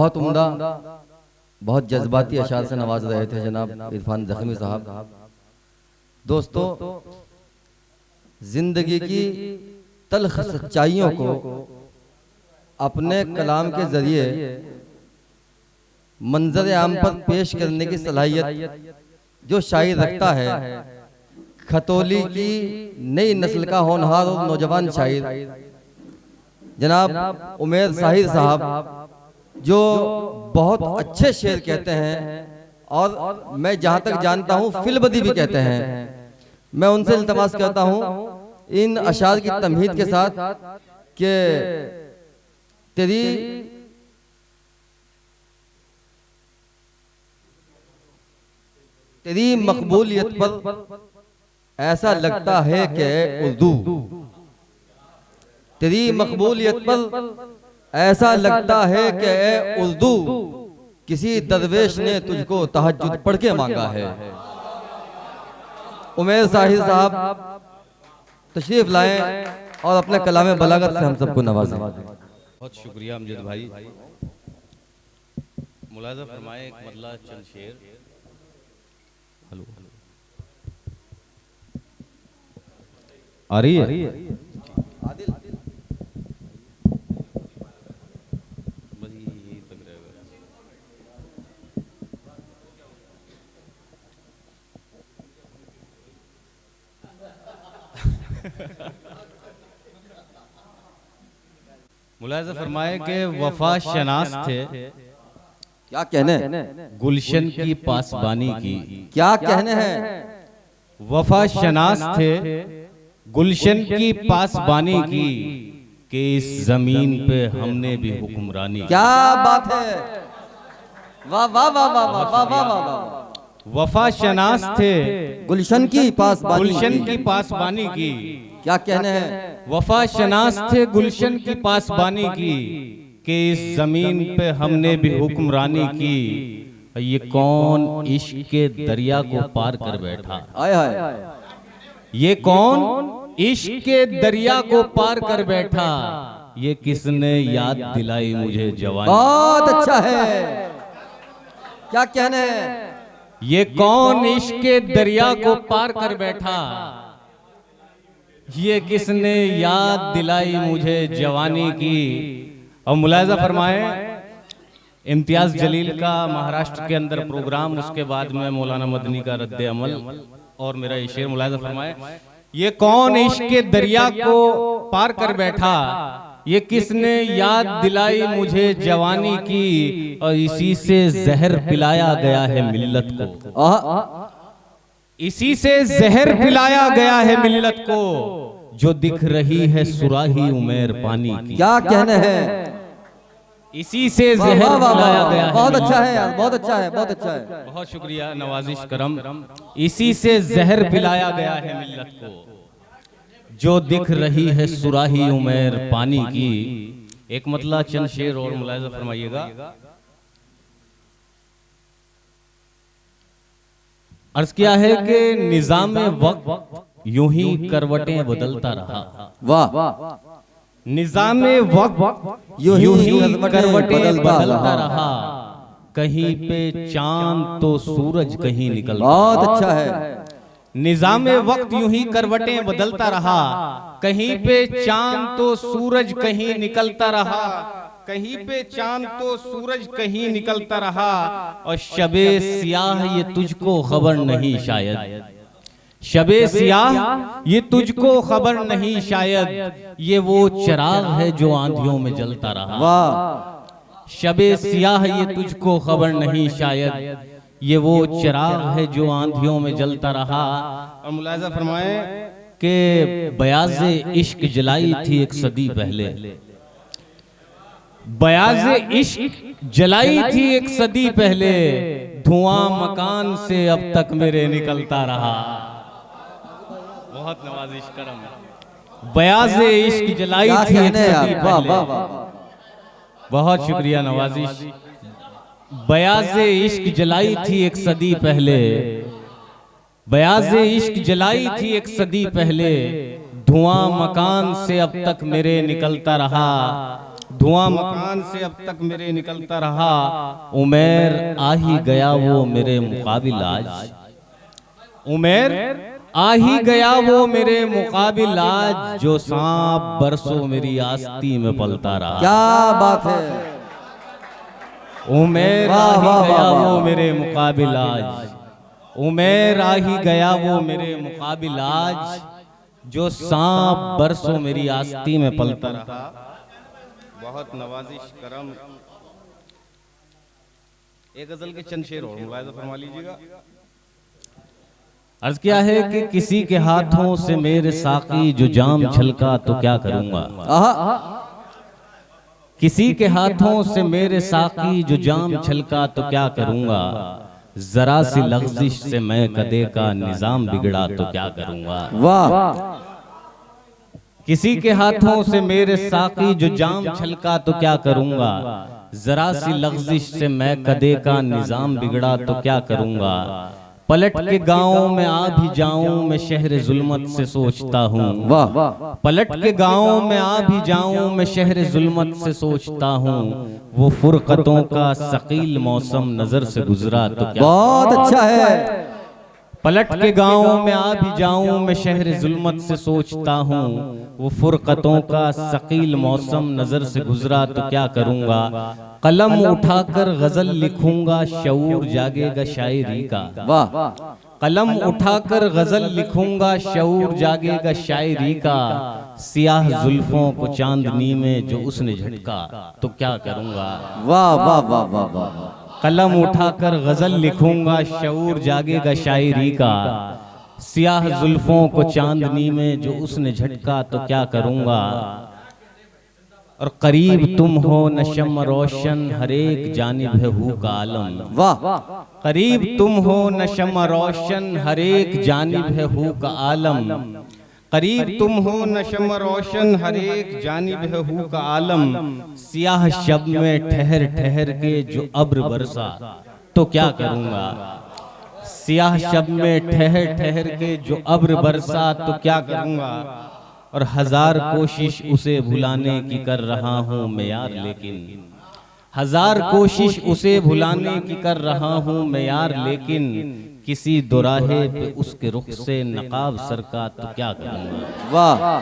बहुत उम्दा, बहुत जज्बाती अशार से नवाज रहे थे जनाब इरफान ज़ख्मी साहब। दोस्तों, जिंदगी की तल्ख सच्चाइयों को अपने कलाम के जरिए मंजर आम पर पेश करने की सलाहियत जो शायर रखता है, खतौली की नई नस्ल का होनहार और नौजवान शायर जनाब उमेर साहिर साहब, जो बहुत अच्छे शेर कहते हैं और मैं जहाँ तक जानता हूँ फिलबदी भी कहते हैं। मैं उनसे इल्तमास करता हूँ इन अशार की तमहीद के साथ कि तेरी मकबूलियत पर ऐसा लगता है कि उर्दू, तेरी मकबूलियत पर ऐसा लगता है कि उर्दू किसी दरवेश ने तुझको तहज्जुद पढ़ के मांगा है। उमेर साहिर साहब तशरीफ लाएं और अपने कलाम बलागत से हम सबको नवाजें। बहुत शुक्रिया अमजद भाई। मुलाज़ा फरमाए एक मतला चंद शेर। हेलो, आ रही है? मुलाज़ा फरमाए के वफा शनास थे, क्या कहने गुलशन की पासबानी की। क्या कहने हैं? वफा शनास थे, गुलशन की पासबानी की, कि इस जमीन पे हमने भी हुक्मरानी की। क्या बात है, वाह वाह वाह वाह वाह वाह वाह वाह। वफा शनास थे, गुलशन की पासबानी, गुलशन की पासबानी की। क्या कहने हैं? वफा शनास थे, गुलशन की पासबानी की, कि इस जमीन पे हमने भी हुक्मरानी की। ये कौन इश्क के दरिया को पार कर बैठा? आय हाय, ये कौन इश्क के दरिया को पार कर बैठा? ये किसने याद दिलाई मुझे जवानी? बहुत अच्छा है, क्या कहने हैं? ये कौन इश्क के दरिया को पार कर बैठा? ये किसने याद दिलाई मुझे जवानी की? और मुलाज़ा फरमाए इम्तियाज जलील का महाराष्ट्र के अंदर प्रोग्राम, उसके बाद में मौलाना मदनी का रद्द अमल और मेरा ये शेर। मुलाज़ा फरमाए ये कौन इश्क के दरिया को पार कर बैठा? ये किसने याद दिलाई मुझे जवानी की? और इसी से जहर पिलाया गया है मिल्लत को, इसी से जहर पिलाया गया है मिल्लत को, जो दिख रही है सुराही उमेर पानी की। क्या कहने हैं? इसी से जहर पिलाया गया है। बहुत अच्छा है यार, बहुत अच्छा है, बहुत अच्छा है। बहुत शुक्रिया, नवाजिश करम। इसी से जहर पिलाया गया है मिल्लत को, जो दिख रही है सुराही उमेर पानी की। एक मतला चंद शेर और मुलाज़ा फरमाइएगा। अर्ज किया है कि निजाम वक्त यूं ही करवटें बदलता रहा। वाह, निजाम वक्त यूं ही करवटें बदलता रहा, कहीं पे चांद तो सूरज कहीं निकलता। बहुत अच्छा है। निजाम वक्त यूं ही करवटें बदलता रहा, कहीं पे चांद तो सूरज कहीं निकलता रहा, कहीं पे चांद तो सूरज कहीं निकलता रहा। और शबे सियाह ये तुझको खबर नहीं शायद, शबे सियाह ये तुझको खबर नहीं शायद, ये वो चिराग है जो आंधियों में जलता रहा। वाह, शबे सियाह ये तुझको खबर नहीं शायद, ये वो चिराग है जो आंधियों में जलता रहा। और मुलाज़ा फरमाए कि बयाज़े इश्क जलाई थी एक सदी पहले, बयाज़े इश्क जलाई थी एक सदी पहले, धुआं मकान से अब तक मेरे निकलता रहा। बहुत नवाजिश करम। बयाज़े इश्क जलाई थी एक सदी पहले। बहुत शुक्रिया नवाजिश। बयाज़े इश्क जलाई थी एक सदी पहले, बयाज़े इश्क जलाई थी एक सदी पहले, धुआं मकान से अब तक मेरे निकलता रहा। धुआं मकान से अब तक मेरे निकलता रहा, उमेर आ ही गया वो मेरे मुकाबिल आज, उमेर आ ही गया वो मेरे मुकाबिल आज, जो सांप बरसों मेरी आस्ती में पलता रहा। क्या बात है, उमेर आ ही गया वो मेरे मुकाबिल आज, उमेर आ ही गया वो मेरे मुकाबिल आज, जो सांप बरसों मेरी आस्ती में पलता रहा। बहुत नवाजिश करम। एक गजल के चंद शेर और मुलाहिजा फरमा लीजिएगा। अर्ज किया है कि किसी के हाथों से मेरे साकी जो जाम छलका तो क्या करूंगा, किसी के हाथों से मेरे साकी जो जाम छलका तो क्या करूंगा, जरा सी लग़ज़िश से मैं कदे का निजाम बिगड़ा तो क्या करूंगा। वाह। किसी के हाथों से मेरे साकी जो जाम छलका तो क्या करूंगा, जरा सी लग़ज़िश से मैं कदे का निजाम बिगड़ा तो क्या करूंगा। पलट के गाँव में आ भी जाऊं मैं शहर जुल्मत से सोचता हूँ, पलट के गाँव में आ भी जाऊं मैं शहर जुल्मत से सोचता हूँ, वो फुरकतों का सकील मौसम नजर से गुजरा तो क्या। बहुत अच्छा है। पलट के गाँव में आ भी जाऊं मैं शहर जुल्मत से सोचता हूँ, वो फुरकतों का सकील मौसम नजर से गुजरा तो क्या करूंगा। कलम उठाकर गजल लिखूंगा शऊर जागेगा शायरी का, वाह। कलम उठाकर गजल लिखूंगा शऊर जागेगा शायरी का, सियाह जुल्फों को चांदनी में जो उसने झटका तो क्या करूंगा। वाह वाह वाह वाह वाह। कलम उठाकर गजल लिखूंगा शऊर जागेगा शायरी का, सियाह जुल्फों को चांदनी में जो उसने झटका तो क्या करूंगा। और करीब तुम हो नशम रोशन हर एक जानिब है हू का आलम, वाह। करीब तुम हो नशम रोशन हर एक जानिब है हू का आलम, करीब तुम हो नशम रोशन हर एक जानिब है हू का आलम, सियाह शब में ठहर ठहर के जो अब्र बरसा तो क्या करूंगा। सियाह शब में ठहर ठहर के जो अब्र बरसा तो क्या करूंगा। और हजार कोशिश उसे भुलाने की कर रहा हूँ मैं यार, लेकिन हजार कोशिश उसे भुलाने की कर रहा हूँ मैं यार, लेकिन किसी दोराहे पे उसके रुख से नकाब सरका तो क्या करूंगा। वाह।